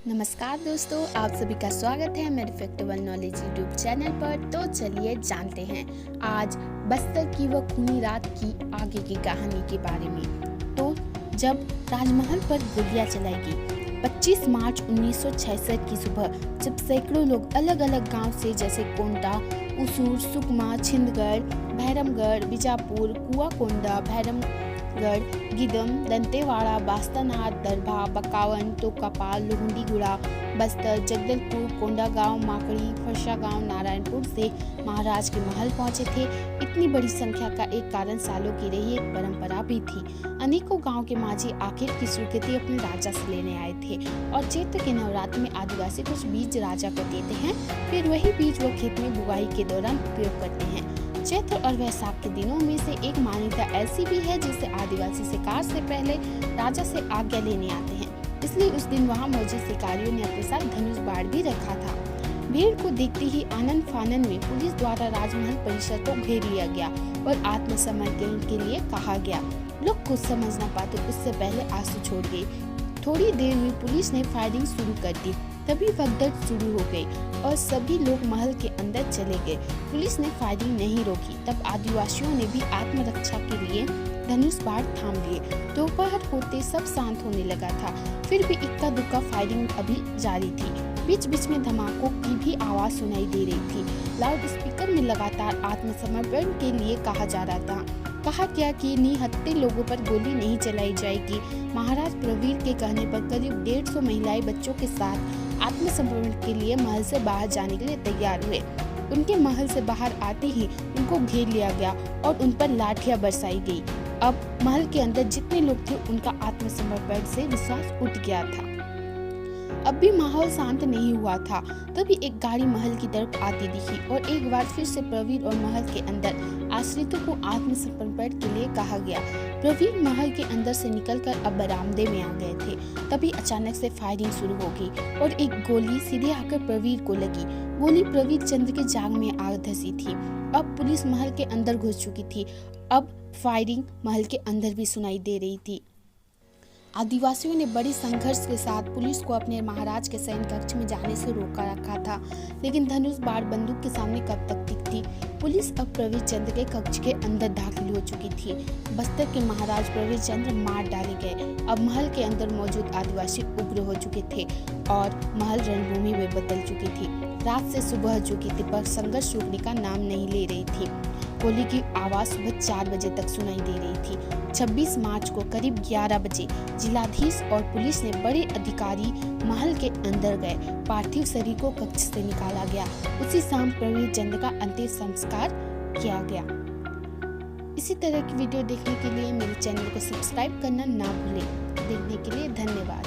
नमस्कार दोस्तों, आप सभी का स्वागत है मेरे फैक्टेबल नॉलेज यूट्यूब चैनल पर। तो चलिए जानते हैं आज बस्तर की वो खूनी रात की आगे की कहानी के बारे में। तो जब राजमहल पर गोलियां चलाई गई 25 मार्च 1966 की सुबह, जब सैकड़ों लोग अलग अलग गांव से जैसे कोंटा, उसूर, सुकमा, छिंदगढ़, भैरमगढ़, बीजापुर, कुआकोंडा, भैरमगढ़, गिदम, दंतेवाड़ा, बास्तानाथ, दरभा, बकावन, तोकापाल, लोहंडीगुड़ा, बस्तर, जगदलपुर, कोंडागांव, माकड़ी, फरसागांव, नारायणपुर से महाराज के महल पहुंचे थे। इतनी बड़ी संख्या का एक कारण सालों की रही एक परंपरा भी थी। अनेकों गांव के माझी आखिर की स्वीकृति अपने राजा से लेने आए थे और चैत्र के नवरात्र में आदिवासी कुछ बीज राजा को देते हैं, फिर वही बीज वो खेत में बुआई के दौरान उपयोग करते हैं। चैत्र और वैशाख के दिनों में से एक मान्यता ऐसी भी है जिससे आदिवासी शिकार से पहले राजा से आज्ञा लेने आते हैं, इसलिए उस दिन वहां मौजूद शिकारियों ने अपने साथ धनुष बाण भी रखा था। भीड़ को देखते ही आनंद फानन में पुलिस द्वारा राजमहल परिसर को घेर लिया गया और आत्मसमर्पण के लिए कहा गया। लोग कुछ समझ न पाते उससे पहले आंसू छोड़ गए। थोड़ी देर में पुलिस ने फायरिंग शुरू कर दी, तभी भगदड़ शुरू हो गई और सभी लोग महल के अंदर चले गए। पुलिस ने फायरिंग नहीं रोकी, तब आदिवासियों ने भी आत्मरक्षा के लिए धनुष बाण थाम लिए। दोपहर होते सब शांत होने लगा था, फिर भी इक्का दुक्का फायरिंग अभी जारी थी। बीच बीच में धमाकों की भी आवाज सुनाई दे रही थी। लाउड स्पीकर में लगातार आत्मसमर्पण के लिए कहा जा रहा था। कहा गया कि निहत्थे लोगों पर गोली नहीं चलाई जाएगी। महाराज प्रवीर के कहने पर करीब 150 महिलाएं बच्चों के साथ आत्मसमर्पण के लिए महल से बाहर जाने के लिए तैयार हुए। उनके महल से बाहर आते ही उनको घेर लिया गया और उन पर लाठियां बरसाई गई। अब महल के अंदर जितने लोग थे उनका आत्मसमर्पण से विश्वास उठ गया था। अब भी माहौल शांत नहीं हुआ था, तभी एक गाड़ी महल की तरफ आती दिखी और एक बार फिर से प्रवीर और महल के अंदर आश्रितों को आत्मसमर्पण के लिए कहा गया। प्रवीर महल के अंदर से निकलकर अब बरामदे में आ गए थे, तभी अचानक से फायरिंग शुरू हो गई और एक गोली सीधे आकर प्रवीर को लगी। गोली प्रवीर चंद्र के जांग में आ धंसी थी। अब पुलिस महल के अंदर घुस चुकी थी। अब फायरिंग महल के अंदर भी सुनाई दे रही थी। आदिवासियों ने बड़ी संघर्ष के साथ पुलिस को अपने महाराज के शयन कक्ष में जाने से रोका रखा था, लेकिन धनुष बाण बंदूक के सामने कब तक टिकती। पुलिस अब प्रवीर चंद्र के कक्ष के अंदर दाखिल हो चुकी थी। बस्तर के महाराज प्रवीर चंद्र मार डाले गए। अब महल के अंदर मौजूद आदिवासी उग्र हो चुके थे और महल रणभूमि में बदल चुकी थी। रात से सुबह हो चुकी थी पर संघर्ष रुकने का नाम नहीं ले रही थी। गोली की आवाज सुबह 4 बजे तक सुनाई दे रही थी। 26 मार्च को करीब 11 बजे जिलाधीश और पुलिस ने बड़े अधिकारी महल के अंदर गए। पार्थिव शरीर को कक्ष से निकाला गया। उसी शाम प्रवीर चंद्र का अंतिम संस्कार किया गया। इसी तरह की वीडियो देखने के लिए मेरे चैनल को सब्सक्राइब करना ना भूलें। देखने के लिए धन्यवाद।